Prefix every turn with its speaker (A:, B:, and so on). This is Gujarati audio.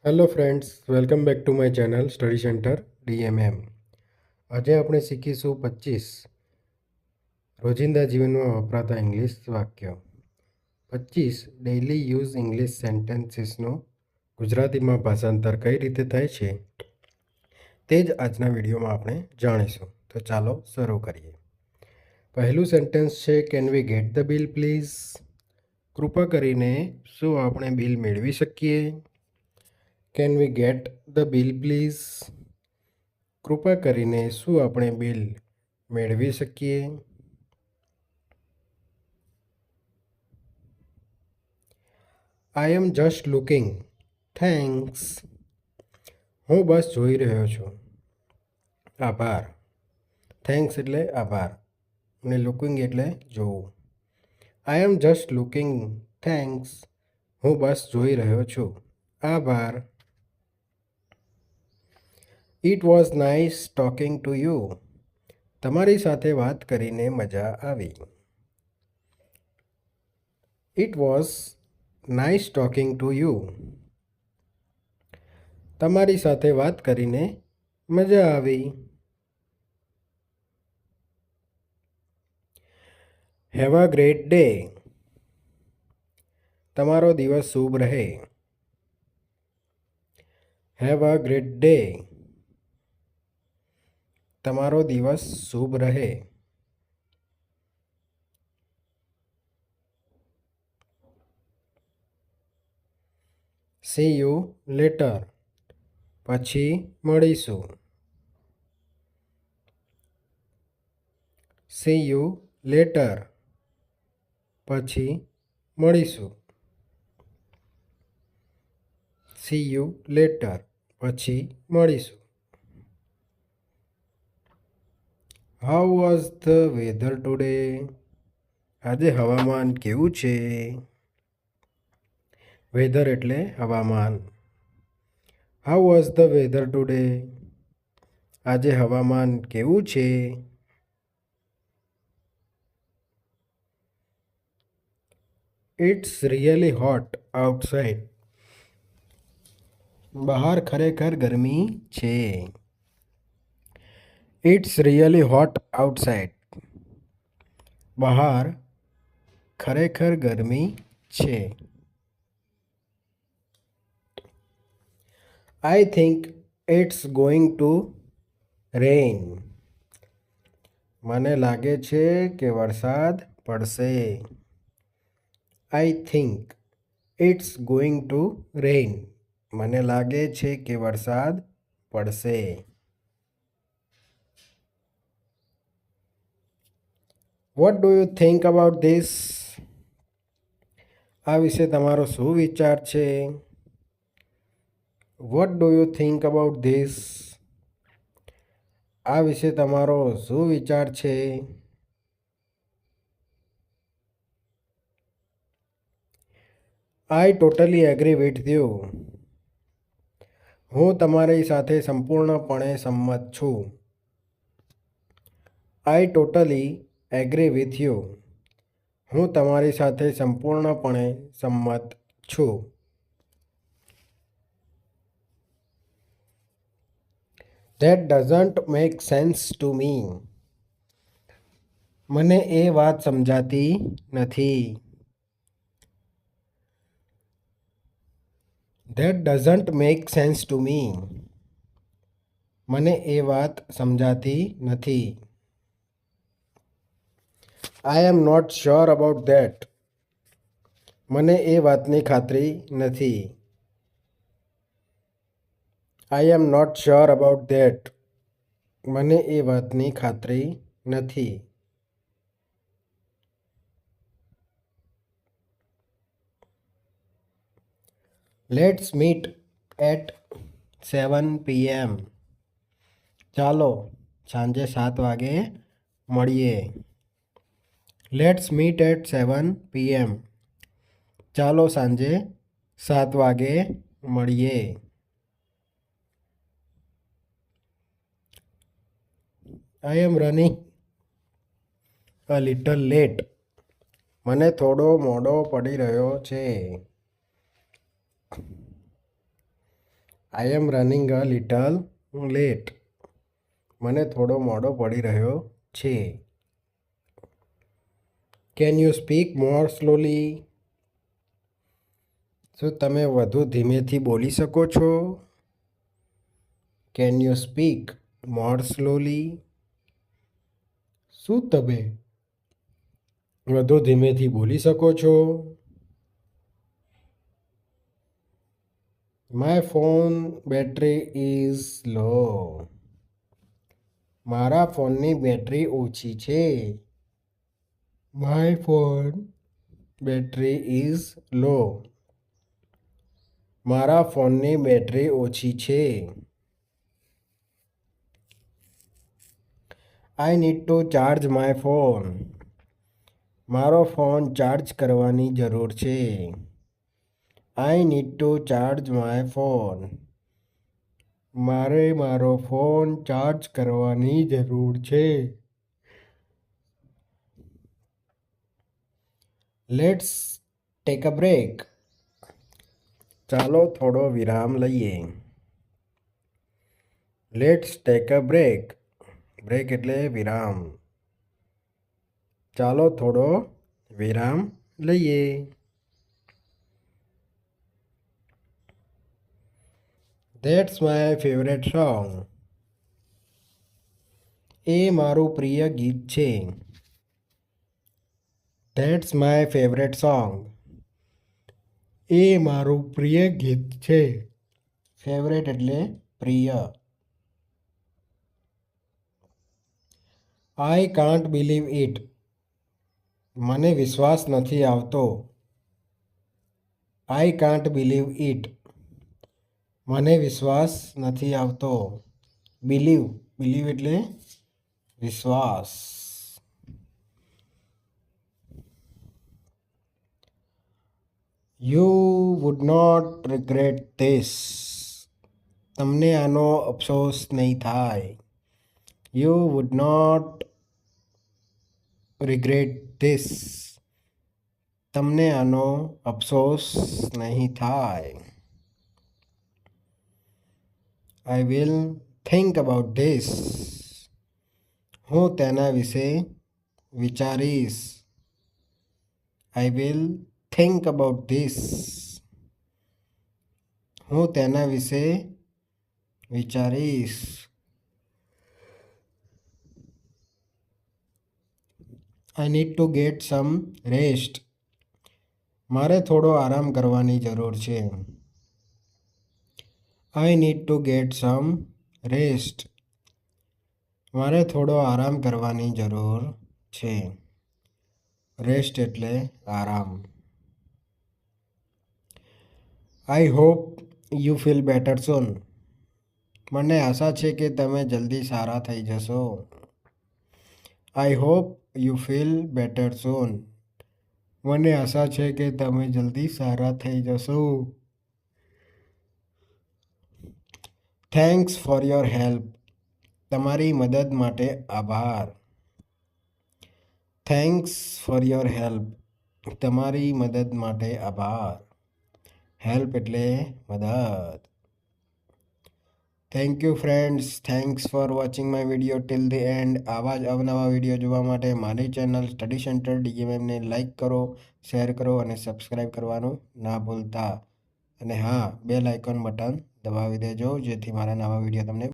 A: Hello friends, welcome back to my channel study centre DMM. આજે આપણે શીખીશું 25 રોજિંદા જીવનમાં વપરાતા ઇંગ્લિશ વાક્યો. 25 ડેઇલી યુઝ ઇંગ્લિશ સેન્ટેન્સીસનું ગુજરાતીમાં ભાષાંતર કઈ રીતે થાય છે તે જ આજના વિડીયોમાં આપણે જાણીશું. તો ચાલો શરૂ કરીએ. પહેલું સેન્ટેન્સ છે, can we get the bill please? કૃપા કરીને શું આપણે બિલ મેળવી શકીએ? Can we get the bill please? કૃપા કરીને શું આપણે બિલ મેળવી શકીએ? I am just looking. Thanks. હું બસ જોઈ રહ્યો છું. આભાર. થેન્ક્સ એટલે આભાર અને લુકિંગ એટલે જોવું. આઈ એમ જસ્ટ લુકિંગ. થેન્ક્સ. હું બસ જોઈ રહ્યો છું. આભાર. It was nice talking to you. તમારી સાથે વાત કરીને મજા આવી. It was nice talking to you. તમારી સાથે વાત કરીને મજા આવી. Have a great day. તમારો દિવસ શુભ રહે. Have a great day. તમારો દિવસ શુભ રહે. C you letter. પછી મળીશું. C you letter. પછી મળીશું. C you letter. પછી મળીશું. How was the weather today? આજે હવામાન કેવું છે? વેધર એટલે હવામાન. How was the weather today? આજે હવામાન કેવું છે? It's really hot outside. બહાર ખરેખર ગરમી છે. It's really hot outside. બહાર ખરેખર ગરમી છે. I think it's going to rain. મને લાગે છે કે વરસાદ પડશે. I think it's going to rain. મને લાગે છે કે વરસાદ પડશે. What do you think about this? આ વિશે તમારો શું વિચાર છે? What do you think about this? આ વિશે તમારો શું વિચાર છે? I totally agree with you. હું તમારી સાથે સંપૂર્ણપણે સંમત છું. I totally agree with you. હું તમારી સાથે સંપૂર્ણપણે સંમત છું. That doesn't make sense to me. મને એ વાત સમજાતી નથી. That doesn't make sense to me. મને એ વાત સમજાતી નથી. I am not sure about that. મને એ વાતની ખાતરી નથી. I am not sure about that. મને એ વાતની ખાતરી નથી. Let's meet at 7 PM. ચાલો સાંજે 7 વાગે મળીએ. Let's meet at 7 PM. ચાલો સાંજે 7 વાગે મળીએ. I am running a little late. મને થોડો મોડો પડી રહ્યો છે. I am running a little late. મને થોડો મોડો પડી રહ્યો છે. Can you speak more slowly? શું તમે વધુ ધીમેથી બોલી શકો છો? Can you speak more slowly? શું તમે વધુ ધીમેથી બોલી શકો છો? My phone battery is low. મારા ફોનની બેટરી ઓછી છે. My phone battery is low. મારા ફોનની બેટરી ઓછી છે. I need to charge my phone. મારો ફોન ચાર્જ કરવાની જરૂર છે. I need to charge my phone. મારે મારો ફોન ચાર્જ કરવાની જરૂર છે. Let's take a break. ચાલો થોડો વિરામ લઈએ. Let's take a break. Break એટલે વિરામ. ચાલો થોડો વિરામ લઈએ. That's my favourite song. એ મારું પ્રિય ગીત છે. That's my favourite song. એ મારું પ્રિય ગીત છે. ફેવરેટ એટલે પ્રિય. I can't believe it. મને વિશ્વાસ નથી આવતો. I can't believe it. મને વિશ્વાસ નથી આવતો. બિલીવ બિલીવ એટલે વિશ્વાસ. You would not regret this. તમને આનો અફસોસ નહીં થાય. You would not regret this. તમને આનો અફસોસ નહીં થાય. I will think about this. હું તેના વિશે વિચારીશ. I will think about this. હું તેના વિશે વિચારીશ. I need to get some rest. મારે થોડો આરામ કરવાની જરૂર છે. I need to get some rest. મારે થોડો આરામ કરવાની જરૂર છે. રેસ્ટ એટલે આરામ. I hope you feel better soon. મને આશા છે કે તમે જલ્દી સારા થઈ જશો. I hope you feel better soon. મને આશા છે કે તમે જલ્દી સારા થઈ જશો. Thanks for your help. તમારી મદદ માટે આભાર. Thanks for your help. તમારી મદદ માટે આભાર. હેલ્પ એટલે મદદ. Thank you friends. Thanks for watching my video till the end. આવા જ અવનવા વિડીયો જોવા માટે મારી ચેનલ સ્ટડી સેન્ટર DMMને લાઈક કરો, શેર કરો અને સબસ્ક્રાઈબ કરવાનું ના ભૂલતા. અને હા, બેલ આઇકોન બટન દબાવી દેજો જેથી મારા નવા વિડીયો તમને